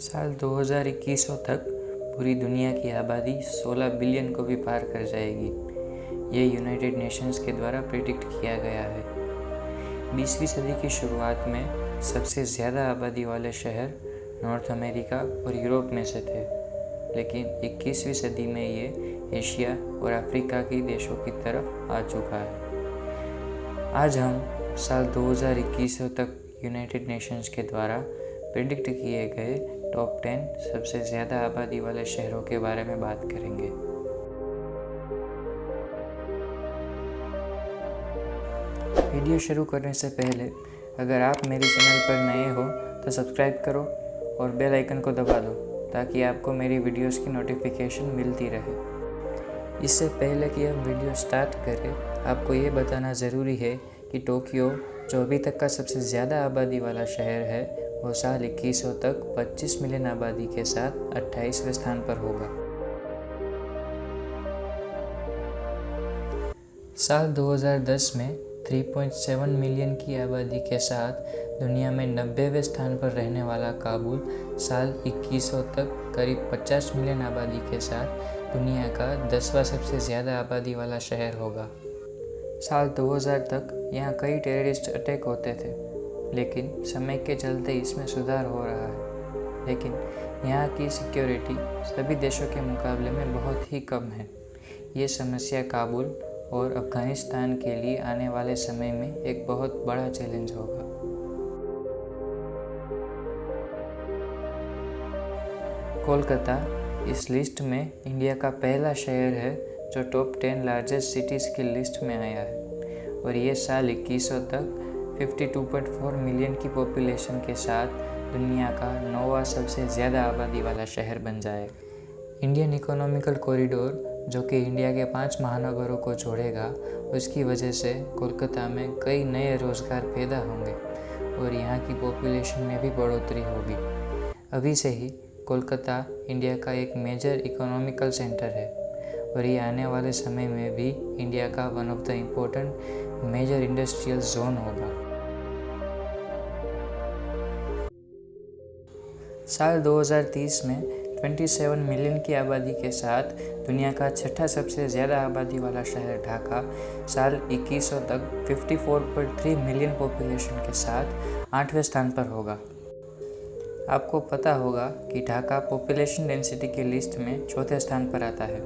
साल 2100 तक पूरी दुनिया की आबादी 16 बिलियन को भी पार कर जाएगी। ये यूनाइटेड नेशंस के द्वारा प्रेडिक्ट किया गया है। 20वीं सदी की शुरुआत में सबसे ज़्यादा आबादी वाले शहर नॉर्थ अमेरिका और यूरोप में से थे, लेकिन 21वीं सदी में ये एशिया और अफ्रीका के देशों की तरफ आ चुका है। आज हम साल 2100 तक यूनाइटेड नेशंस के द्वारा प्रेडिक्ट किए गए टॉप 10 सबसे ज़्यादा आबादी वाले शहरों के बारे में बात करेंगे। वीडियो शुरू करने से पहले अगर आप मेरे चैनल पर नए हो तो सब्सक्राइब करो और बेल आइकन को दबा दो ताकि आपको मेरी वीडियोस की नोटिफिकेशन मिलती रहे। इससे पहले कि हम वीडियो स्टार्ट करें, आपको ये बताना ज़रूरी है कि टोक्यो, जो अभी तक का सबसे ज़्यादा आबादी वाला शहर है, वो साल 2100 तक 25 मिलियन आबादी के साथ 28वें स्थान पर होगा। साल 2010 में 3.7 मिलियन की आबादी के साथ दुनिया में 90वें स्थान पर रहने वाला काबुल साल 2100 तक करीब 50 मिलियन आबादी के साथ दुनिया का 10वां सबसे ज़्यादा आबादी वाला शहर होगा। साल 2000 तक यहाँ कई टेररिस्ट अटैक होते थे, लेकिन समय के चलते इसमें सुधार हो रहा है। लेकिन यहाँ की सिक्योरिटी सभी देशों के मुकाबले में बहुत ही कम है। ये समस्या काबुल और अफ़गानिस्तान के लिए आने वाले समय में एक बहुत बड़ा चैलेंज होगा। कोलकाता इस लिस्ट में इंडिया का पहला शहर है जो टॉप 10 लार्जेस्ट सिटीज़ की लिस्ट में आया है, और ये साल 2100 तक 52.4 मिलियन की पॉपुलेशन के साथ दुनिया का 9वां सबसे ज़्यादा आबादी वाला शहर बन जाएगा। इंडियन इकोनॉमिकल कॉरिडोर, जो कि इंडिया के 5 महानगरों को जोड़ेगा, उसकी वजह से कोलकाता में कई नए रोज़गार पैदा होंगे और यहाँ की पॉपुलेशन में भी बढ़ोतरी होगी। अभी से ही कोलकाता इंडिया का एक मेजर इकोनॉमिकल सेंटर है और ये आने वाले समय में भी इंडिया का one of the important major industrial zone होगा। साल 2030 में 27 मिलियन की आबादी के साथ दुनिया का छठा सबसे ज़्यादा आबादी वाला शहर ढाका साल 2100 तक 54.3 मिलियन पॉपुलेशन के साथ 8वें स्थान पर होगा। आपको पता होगा कि ढाका पॉपुलेशन डेंसिटी की लिस्ट में चौथे स्थान पर आता है।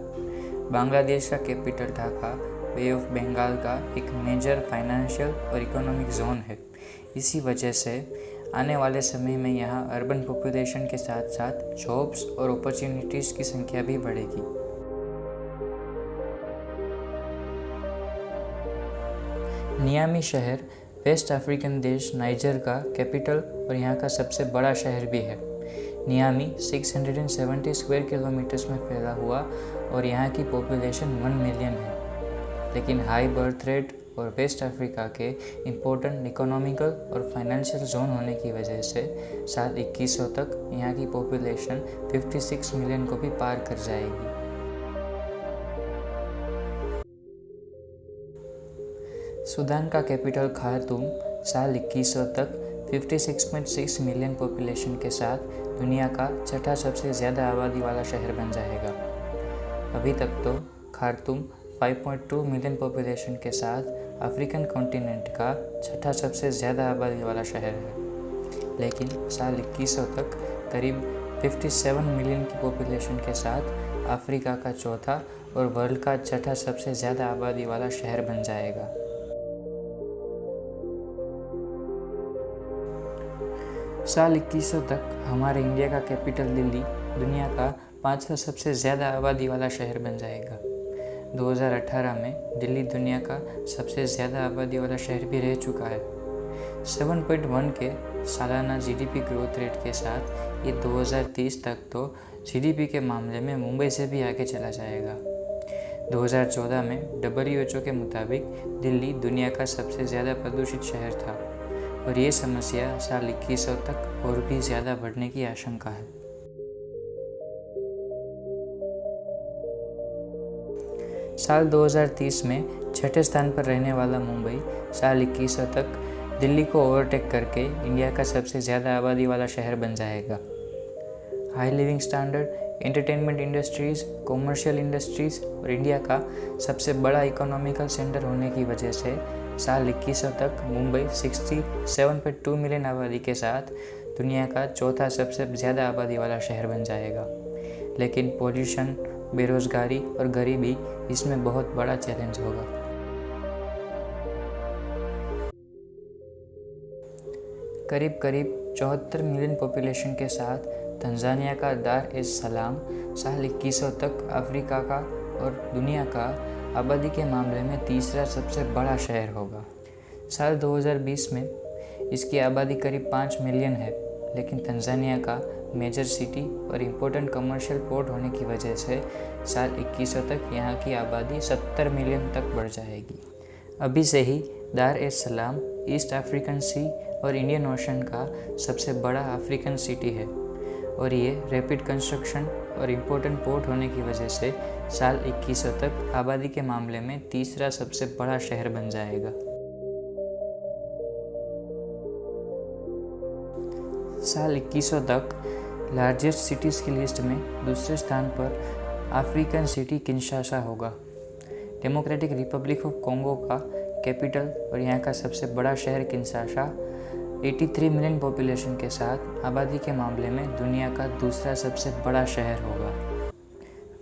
बांग्लादेश का capital Dhaka bay of Bengal का एक मेजर फाइनेंशियल और इकोनॉमिक जोन है। इसी वजह से आने वाले समय में यहाँ अर्बन पॉपुलेशन के साथ साथ जॉब्स और अपॉर्चुनिटीज़ की संख्या भी बढ़ेगी। नियामी शहर वेस्ट अफ्रीकन देश नाइजर का कैपिटल और यहाँ का सबसे बड़ा शहर भी है। नियामी 670 स्क्वायर किलोमीटर्स में फैला हुआ और यहाँ की पॉपुलेशन 1 मिलियन है, लेकिन हाई बर्थ रेट और वेस्ट अफ्रीका के इम्पोर्टेंट इकोनॉमिकल और फाइनेंशियल जोन होने की वजह से साल 2100 तक यहाँ की पॉपुलेशन 56 मिलियन को भी पार कर जाएगी। सूडान का कैपिटल खार्तूम साल 2100 तक 56.6 मिलियन पॉपुलेशन के साथ दुनिया का छठा सबसे ज़्यादा आबादी वाला शहर बन जाएगा। अभी तक तो खार्तूम 5.2 मिलियन पॉपुलेशन के साथ अफ्रीकन कॉन्टिनेंट का छठा सबसे ज़्यादा आबादी वाला शहर है, लेकिन साल 2100 तक करीब 57 मिलियन की पॉपुलेशन के साथ अफ्रीका का चौथा और वर्ल्ड का छठा सबसे ज़्यादा आबादी वाला शहर बन जाएगा। साल 2100 तक हमारे इंडिया का कैपिटल दिल्ली दुनिया का 5वां सबसे ज़्यादा आबादी वाला शहर बन जाएगा। 2018 में दिल्ली दुनिया का सबसे ज़्यादा आबादी वाला शहर भी रह चुका है। 7.1 के सालाना जीडीपी ग्रोथ रेट के साथ ये 2030 तक तो जीडीपी के मामले में मुंबई से भी आगे चला जाएगा। 2014 में WHO के मुताबिक दिल्ली दुनिया का सबसे ज़्यादा प्रदूषित शहर था और ये समस्या साल 2100 तक और भी ज़्यादा बढ़ने की आशंका है। साल 2030 में छठे स्थान पर रहने वाला मुंबई साल 2100 तक दिल्ली को ओवरटेक करके इंडिया का सबसे ज़्यादा आबादी वाला शहर बन जाएगा। High living standard, entertainment industries, commercial industries और इंडिया का सबसे बड़ा इकोनॉमिकल सेंटर होने की वजह से साल 2100 तक मुंबई 67.2 मिलियन आबादी के साथ दुनिया का चौथा सबसे ज़्यादा आबादी वाला शहर बन जाएगा। लेकिन पॉल्यूशन, बेरोज़गारी और गरीबी इसमें बहुत बड़ा चैलेंज होगा। करीब 74 मिलियन पॉपुलेशन के साथ तंजानिया का दार एस सलाम साल 2100 तक अफ्रीका का और दुनिया का आबादी के मामले में तीसरा सबसे बड़ा शहर होगा। साल 2020 में इसकी आबादी करीब 5 मिलियन है, लेकिन तंजानिया का मेजर सिटी और इम्पोर्टेंट कमर्शियल पोर्ट होने की वजह से साल 2100 तक यहाँ की आबादी 70 मिलियन तक बढ़ जाएगी। अभी से ही दार एस सलाम ईस्ट अफ्रीकन सी और इंडियन ओशन का सबसे बड़ा अफ्रीकन सिटी है और ये रैपिड कंस्ट्रक्शन और इम्पोर्टेंट पोर्ट होने की वजह से साल 2100 तक आबादी के मामले में तीसरा सबसे बड़ा शहर बन जाएगा। साल 2100 तक लार्जेस्ट सिटीज़ की लिस्ट में दूसरे स्थान पर अफ्रीकन सिटी किंशासा होगा। डेमोक्रेटिक रिपब्लिक ऑफ कॉन्गो का कैपिटल और यहाँ का सबसे बड़ा शहर किंशासा 83 मिलियन पॉपुलेशन के साथ आबादी के मामले में दुनिया का दूसरा सबसे बड़ा शहर होगा।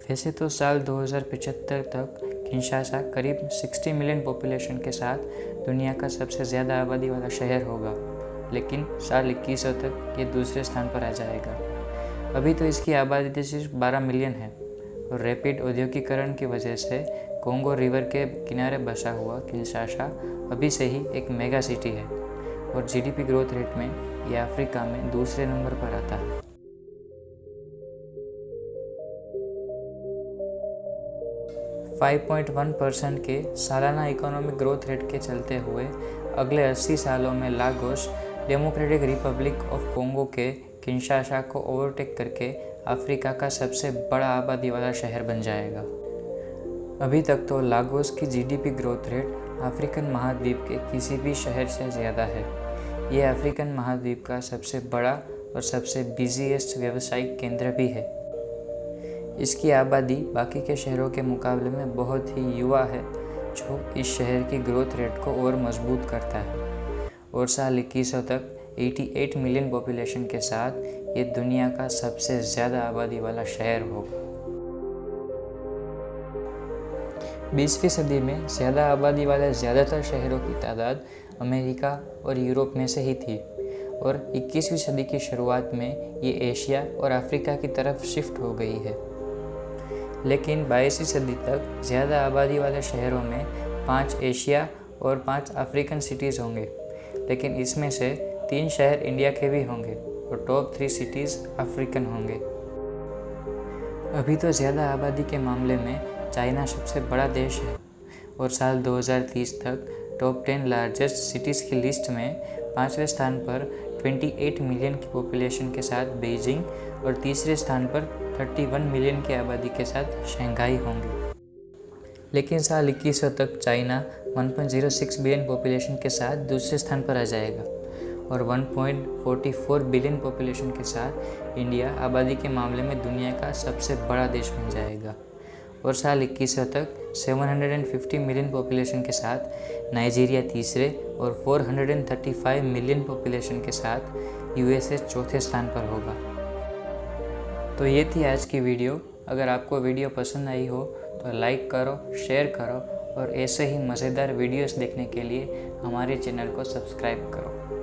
वैसे तो साल 2075 तक किंशासा करीब 60 मिलियन पॉपुलेशन के साथ दुनिया का सबसे ज़्यादा आबादी वाला शहर होगा, लेकिन साल 2100 तक ये दूसरे स्थान पर आ जाएगा। अभी तो इसकी आबादी सिर्फ 12 मिलियन है और रैपिड औद्योगिकीकरण की वजह से कॉन्गो रिवर के किनारे बसा हुआ किंशासा अभी से ही एक मेगा सिटी है और जीडीपी ग्रोथ रेट में ये अफ्रीका में दूसरे नंबर पर आता है। %5.1% के सालाना इकोनॉमिक ग्रोथ रेट के चलते हुए अगले 80 सालों में Lagos democratic Republic of Congo के किंशासा को ओवरटेक करके अफ्रीका का सबसे बड़ा आबादी वाला शहर बन जाएगा। अभी तक तो लागोस की जीडीपी ग्रोथ रेट अफ्रीकन महाद्वीप के किसी भी शहर से ज़्यादा है। ये अफ्रीकन महाद्वीप का सबसे बड़ा और सबसे बिजीएस्ट व्यावसायिक केंद्र भी है। इसकी आबादी बाकी के शहरों के मुकाबले में बहुत ही युवा है, जो इस शहर की ग्रोथ रेट को और मजबूत करता है और साल 2100 तक 88 मिलियन पॉपुलेशन के साथ ये दुनिया का सबसे ज़्यादा आबादी वाला शहर होगा। 20वीं सदी में ज़्यादा आबादी वाले ज़्यादातर शहरों की तादाद अमेरिका और यूरोप में से ही थी और 21वीं सदी की शुरुआत में ये एशिया और अफ्रीका की तरफ शिफ्ट हो गई है। लेकिन 22वीं सदी तक ज़्यादा आबादी वाले शहरों में 5 एशिया और 5 अफ्रीकन सिटीज़ होंगे, लेकिन इसमें से 3 शहर इंडिया के भी होंगे और टॉप 3 सिटीज़ अफ्रीकन होंगे। अभी तो ज़्यादा आबादी के मामले में चाइना सबसे बड़ा देश है और साल 2030 तक टॉप 10 लार्जेस्ट सिटीज़ की लिस्ट में 5वें स्थान पर 28 मिलियन की पॉपुलेशन के साथ बीजिंग और तीसरे स्थान पर 31 मिलियन की आबादी के साथ शंघाई होंगे। लेकिन साल 2100 तक चाइना 1.06 बिलियन पॉपुलेशन के साथ दूसरे स्थान पर आ जाएगा और 1.44 बिलियन पॉपुलेशन के साथ इंडिया आबादी के मामले में दुनिया का सबसे बड़ा देश बन जाएगा और साल 2100 तक 750 मिलियन पॉपुलेशन के साथ नाइजीरिया तीसरे और 435 मिलियन पॉपुलेशन के साथ यूएसए चौथे स्थान पर होगा। तो ये थी आज की वीडियो। अगर आपको वीडियो पसंद आई हो तो लाइक करो, शेयर करो और ऐसे ही मज़ेदार वीडियोस देखने के लिए हमारे चैनल को सब्सक्राइब करो।